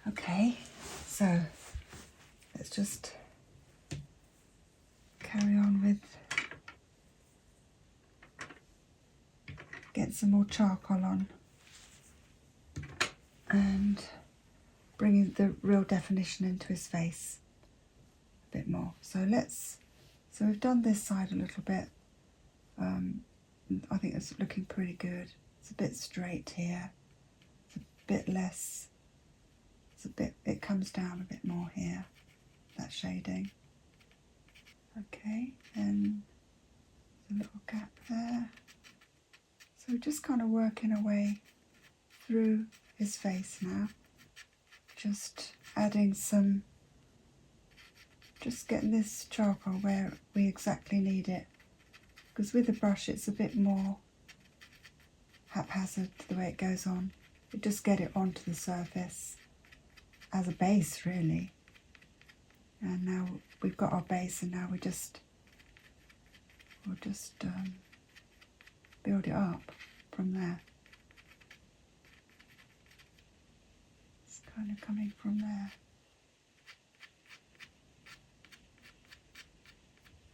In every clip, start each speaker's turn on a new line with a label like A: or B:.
A: Okay, so let's just carry on with get some more charcoal on and bringing the real definition into his face a bit more. So we've done this side a little bit. I think it's looking pretty good. It's a bit straight here. It's a bit less. It comes down a bit more here, that shading. Okay, and there's a little gap there. So we're just kind of working our way through his face now. Just adding some, just getting this charcoal where we exactly need it. Because with the brush it's a bit more haphazard the way it goes on. You just get it onto the surface as a base really. And now we've got our base, and now we'll just build it up from there. It's kind of coming from there.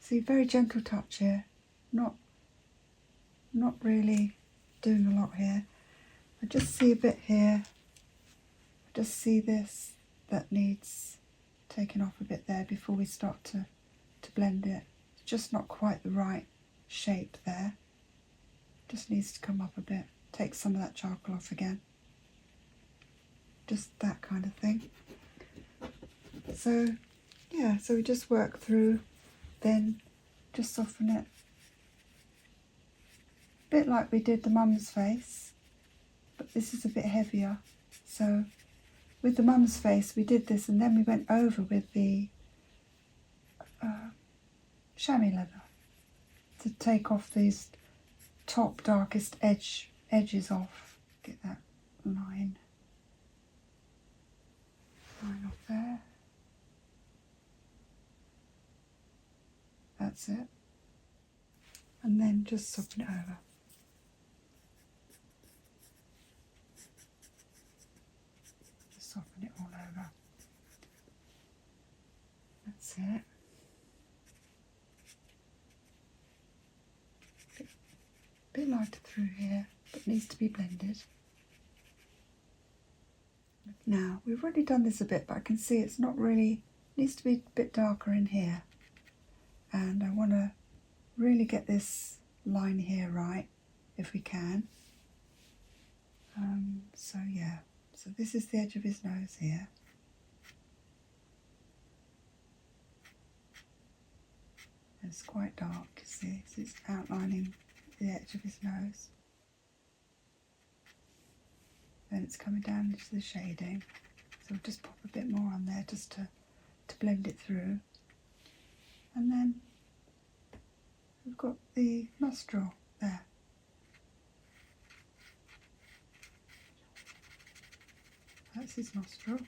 A: See, very gentle touch here. Not really doing a lot here. I just see a bit here. I just see this that needs taking off a bit there before we start to blend it. It's just not quite the right shape there. Just needs to come up a bit. Take some of that charcoal off again. Just that kind of thing. So yeah, so we just work through, then just soften it. A bit like we did the mum's face, but this is a bit heavier. So with the mum's face we did this, and then we went over with the chamois leather to take off these top darkest edges off. Get that line off there. That's it. And then just soften it over. Just soften it all over. That's it. Bit lighter through here, but needs to be blended. Now, we've already done this a bit, but I can see it's not really, needs to be a bit darker in here. And I want to really get this line here right, if we can. So yeah, so this is the edge of his nose here. It's quite dark, you see, so it's outlining the edge of his nose. Then it's coming down into the shading, so we'll just pop a bit more on there just to blend it through. And then we've got the nostril there. That's his nostril.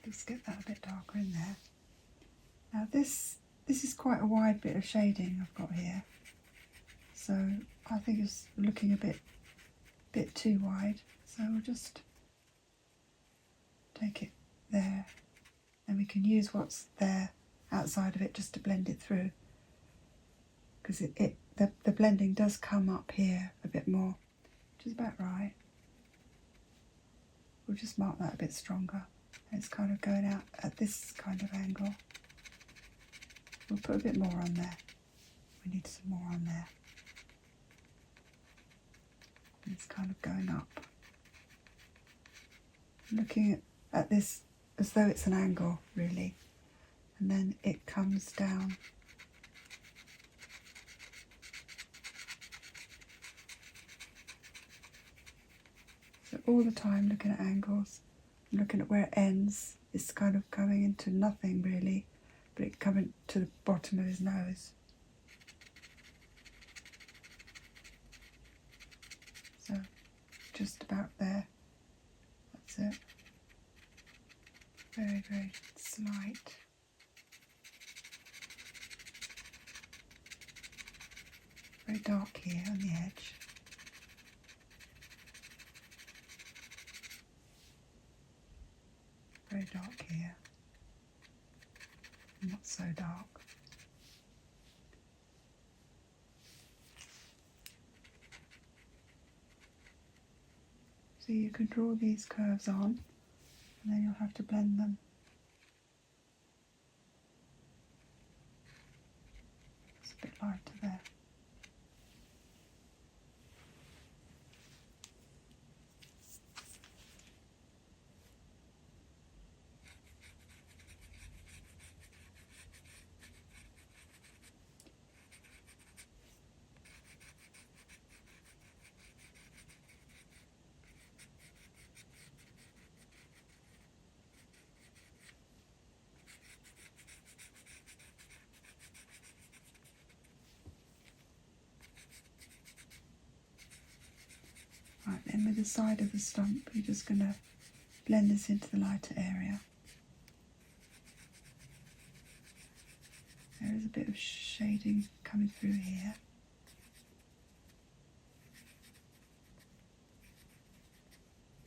A: Let's get that a bit darker in there. Now this is quite a wide bit of shading I've got here, so I think it's looking a bit too wide. So we'll just take it there, and we can use what's there outside of it just to blend it through, because the blending does come up here a bit more, which is about right. We'll just mark that a bit stronger. It's kind of going out at this kind of angle. We'll put a bit more on there. We need some more on there. And it's kind of going up. Looking at this as though it's an angle, really. And then it comes down. So all the time looking at angles, looking at where it ends. It's kind of coming into nothing really, but it coming to the bottom of his nose. So just about there. That's it. Very, very slight. Very dark here on the edge. not so dark. So you can draw these curves on, and then you'll have to blend them. It's a bit lighter there. Right, then with the side of the stump, you're just going to blend this into the lighter area. There is a bit of shading coming through here.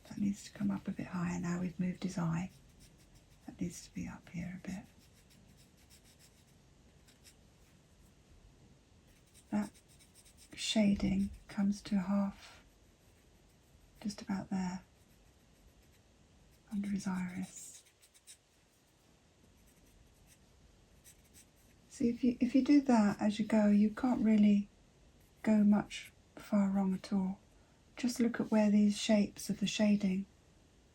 A: That needs to come up a bit higher now we've moved his eye. That needs to be up here a bit. That shading comes to half, just about there, under his iris. See, if you do that as you go, you can't really go much far wrong at all. Just look at where these shapes of the shading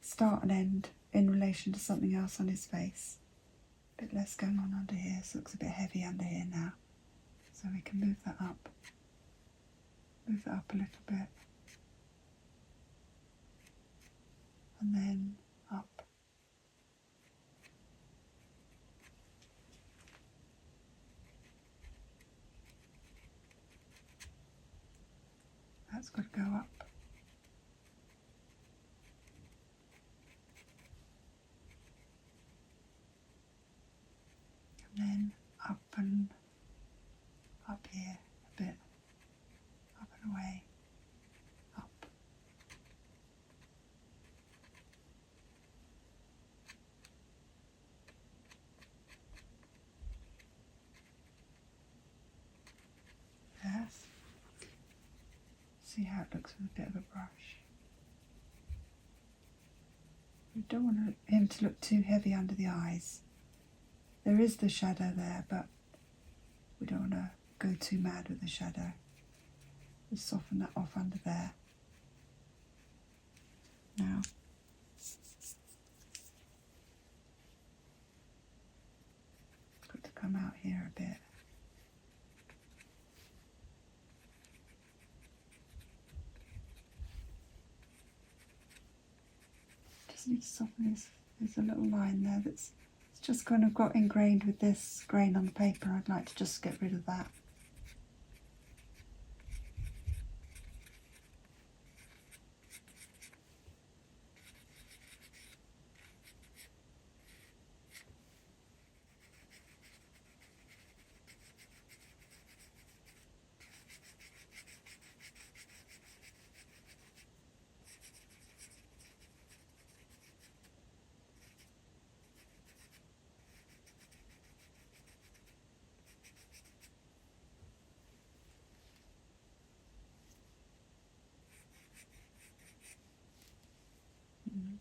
A: start and end in relation to something else on his face. A bit less going on under here, so it looks a bit heavy under here now. So we can move that up. Move it up a little bit. And then up. That's got to go up. And then up and up here a bit. Up and away. Up. There. See how it looks with a bit of a brush. We don't want him to look too heavy under the eyes. There is the shadow there, but we don't want to go too mad with the shadow. Just soften that off under there. Now, got to come out here a bit. Just need to soften this. There's a little line there that's just kind of got ingrained with this grain on the paper. I'd like to just get rid of that.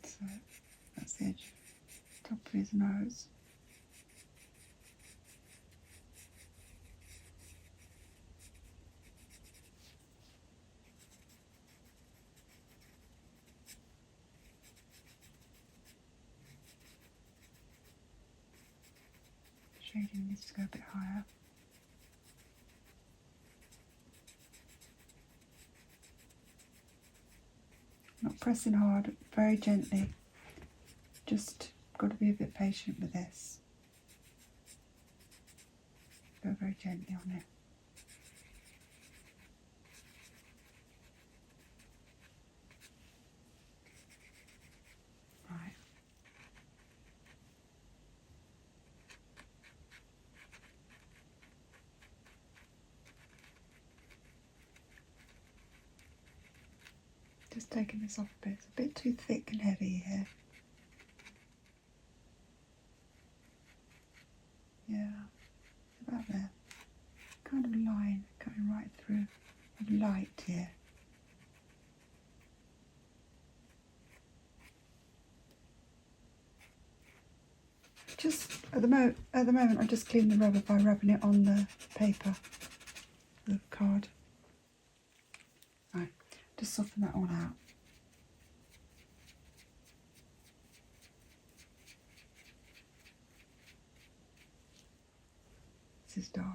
A: So that's the edge, top of his nose. Shading needs to go a bit higher. Not pressing hard, very gently. Just got to be a bit patient with this. Go very gently on it. Right. Just taking this off a bit. It's a bit too thick and heavy here. Yeah, about there. Kind of line going right through of light here. Just at the moment, I just clean the rubber by rubbing it on the paper, the card. Right, just soften that all out. This is darker.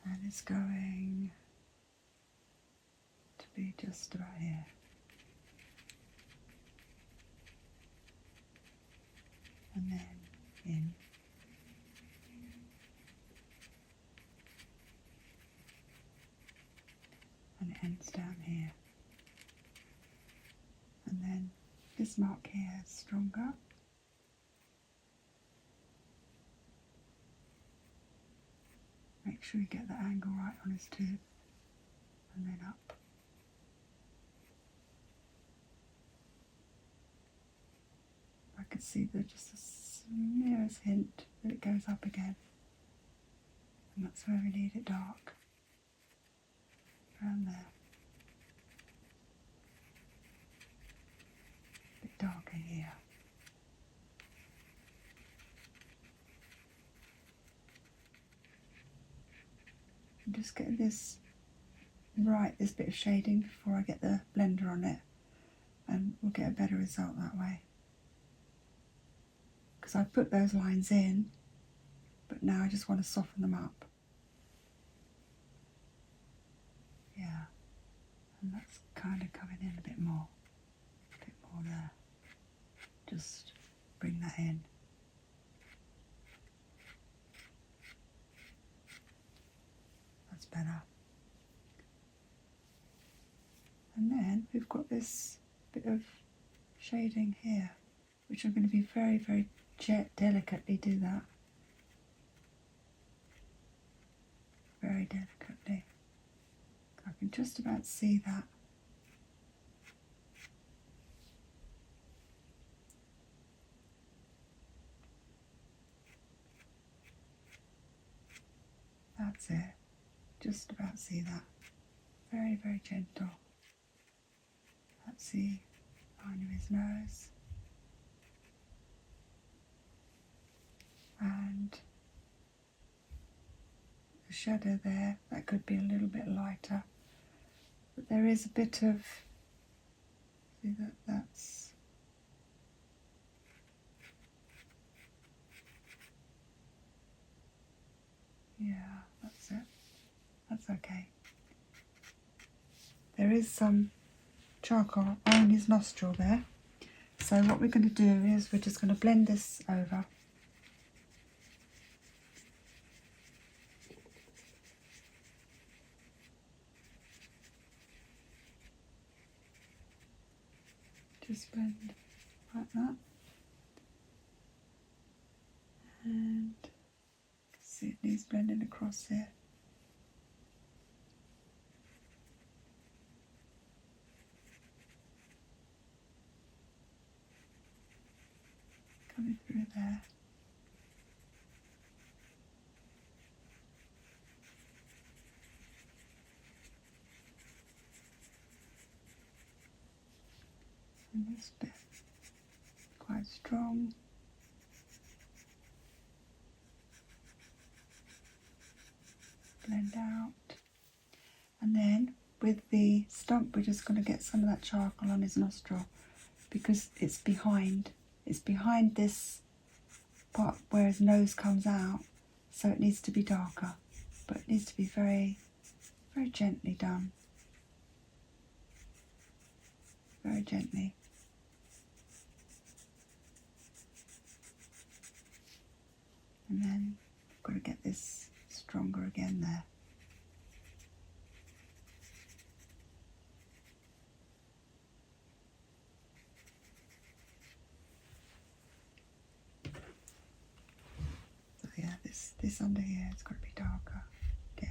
A: And it's going to be just about here. And then in. And it ends down here. And then this mark here is stronger. Make sure you get the angle right on his tooth. And then up. I could see there's just a merest hint that it goes up again. And that's where we need it dark. Around there. A bit darker here. I'm just getting this right, this bit of shading before I get the blender on it. And we'll get a better result that way. Because I've put those lines in, but now I just want to soften them up. Yeah, and that's kind of coming in a bit more there. Just bring that in. That's better. And then we've got this bit of shading here, which I'm going to be very, very delicately do that. Very delicately. I can just about see that. That's it. Just about see that. Very, very gentle. That's the line of his nose. And the shadow there, that could be a little bit lighter. But there is a bit of, see that's, yeah, that's it. That's okay. There is some charcoal on his nostril there. So what we're going to do is we're just going to blend this over. Just blend like that. And see it needs blending across here. Coming through there. And this bit quite strong. Blend out. And then with the stump we're just going to get some of that charcoal on his nostril because it's behind this part where his nose comes out, so it needs to be darker, but it needs to be very, very gently done. Very gently. And then I've got to get this stronger again there. this under here, it's got to be darker again.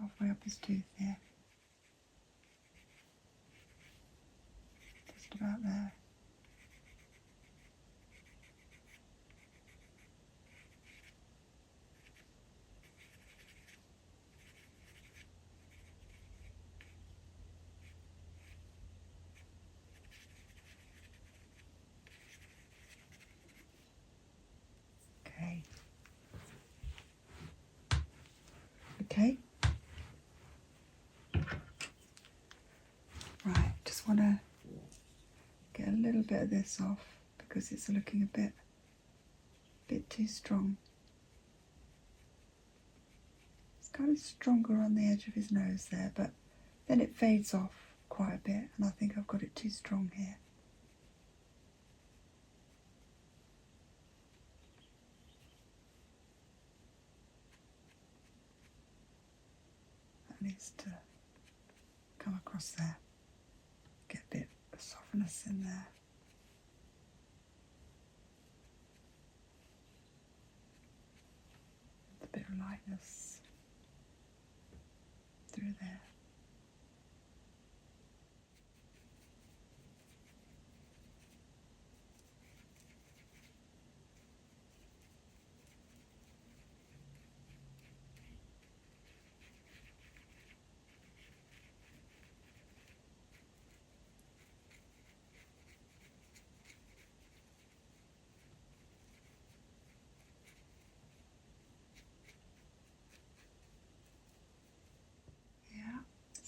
A: Halfway up his tooth here. Just about there. Okay. Okay. Right, just want to get a little bit of this off because it's looking a bit too strong. It's kind of stronger on the edge of his nose there, but then it fades off quite a bit, and I think I've got it too strong here. That needs to come across there. Get a bit of softness in there. A bit of lightness through there.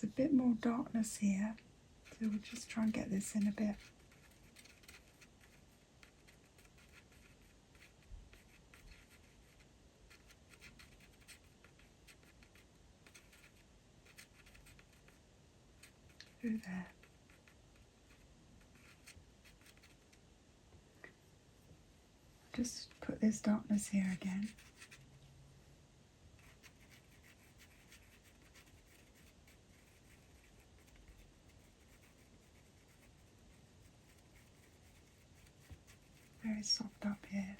A: A bit more darkness here, so we'll just try and get this in a bit. Through there. Just put this darkness here again. Very soft up here.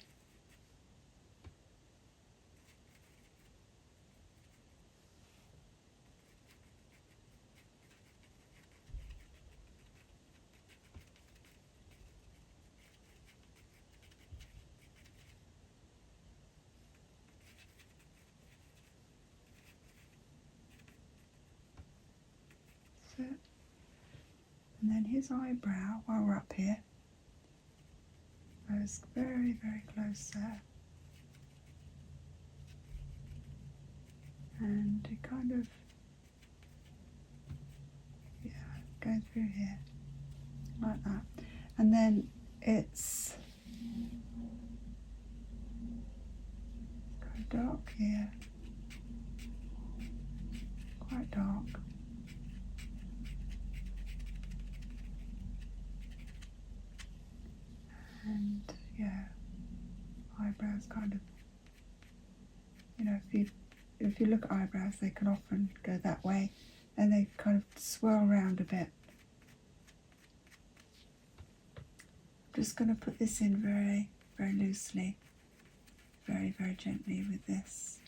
A: That's it. And then his eyebrow, while we're up here, goes very, very close there. And it kind of, yeah, going through here, like that. And then it's kind of dark here, quite dark. And yeah, eyebrows kind of, you know, if you look at eyebrows, they can often go that way and they kind of swirl around a bit. I'm just going to put this in very, very loosely, very, very gently with this.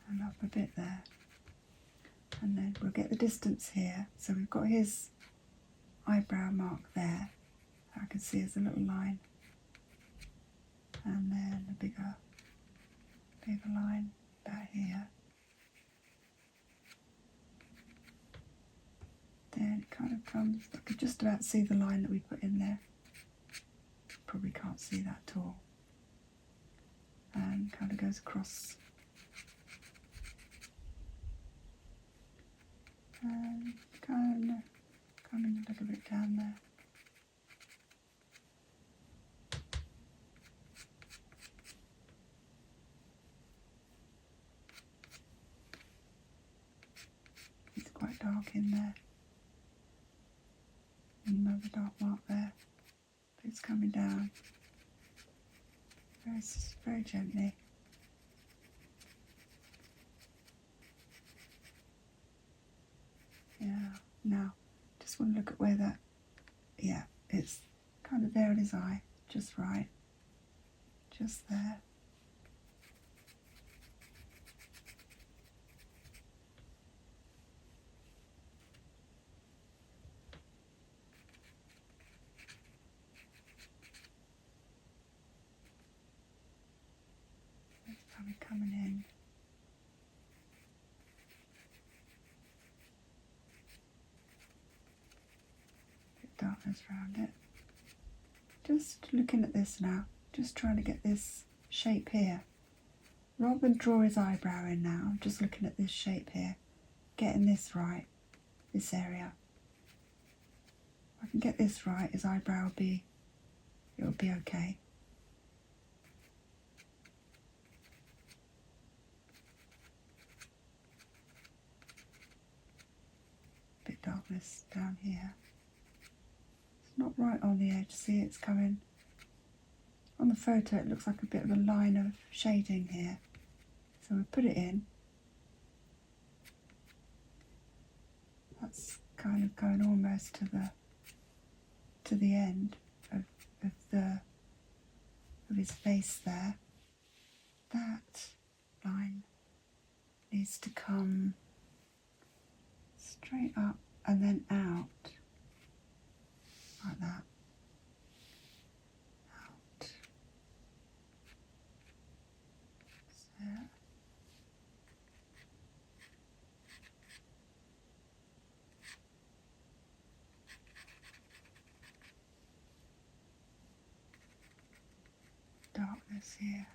A: And up a bit there. And then we'll get the distance here. So we've got his eyebrow mark there. I can see as a little line. And then a bigger line about here. Then it kind of comes, I could just about see the line that we put in there. Probably can't see that at all. And kind of goes across And kind of coming a little bit down there. It's quite dark in there. Another dark mark there. But it's coming down very, very gently. Yeah, now just want to look at where that, yeah, it's kind of there in his eye, just right, just there. It's probably coming in. Darkness around it. Just looking at this now, just trying to get this shape here. Rather than draw his eyebrow in now, I'm just looking at this shape here, getting this right, this area. If I can get this right, his eyebrow it'll be okay. Bit darkness down here. Not right on the edge. See, it's coming on the photo. It looks like a bit of a line of shading here, so we put it in. That's kind of going almost to the end of his face there. That line needs to come straight up and then out. Like that. Out. So. Darkness here.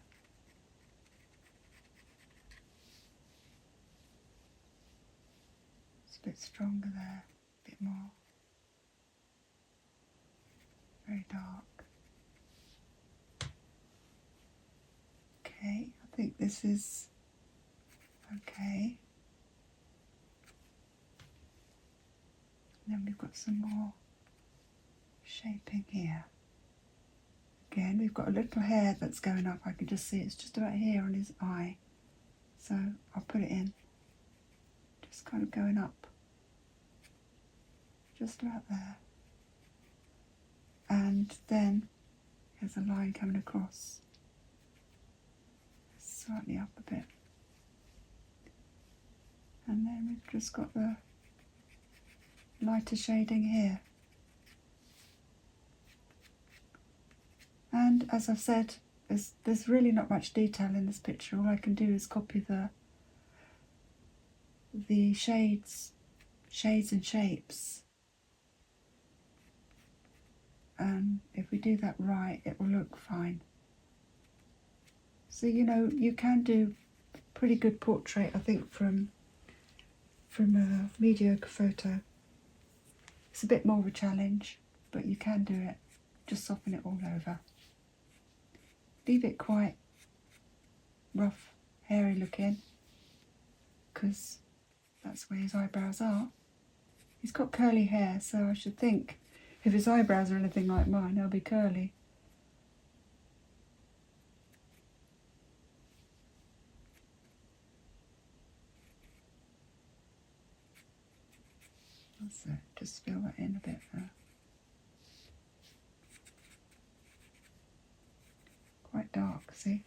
A: It's a bit stronger there, a bit more. Very dark. Okay, I think this is okay. And then we've got some more shaping here. Again, we've got a little hair that's going up. I can just see it's just about here on his eye. So I'll put it in. Just kind of going up. Just about there. And then there's a line coming across, slightly up a bit. And then we've just got the lighter shading here. And as I've said, there's really not much detail in this picture. All I can do is copy the shades and shapes. And if we do that right, it will look fine. So, you know, you can do a pretty good portrait, I think, from a mediocre photo. It's a bit more of a challenge, but you can do it. Just soften it all over. Leave it quite rough, hairy looking, because that's where his eyebrows are. He's got curly hair, so I should think if his eyebrows are anything like mine, they'll be curly. That's it, just fill that in a bit there. Quite dark, see?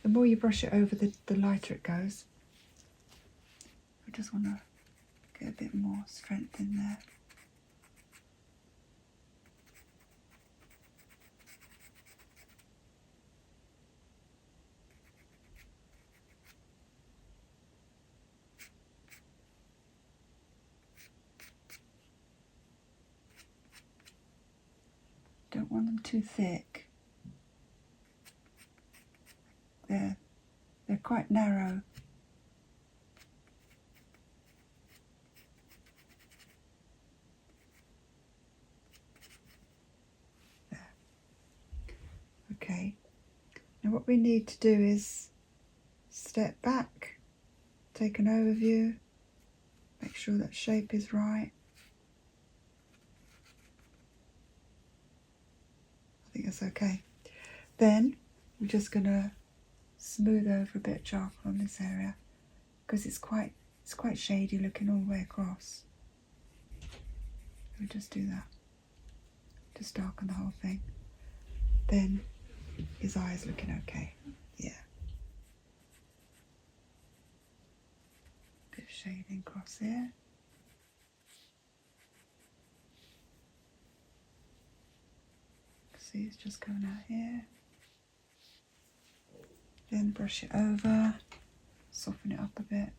A: The more you brush it over, the lighter it goes. I just want to get a bit more strength in there. Don't want them too thick. They're quite narrow. Okay, now what we need to do is step back, take an overview, make sure that shape is right. I think that's okay. Then we're just going to smooth over a bit of charcoal on this area because it's quite shady looking all the way across. We'll just do that. Just darken the whole thing. Then his eye is looking okay. Yeah. Bit of shading across here. See, it's just coming out here. Then brush it over, soften it up a bit.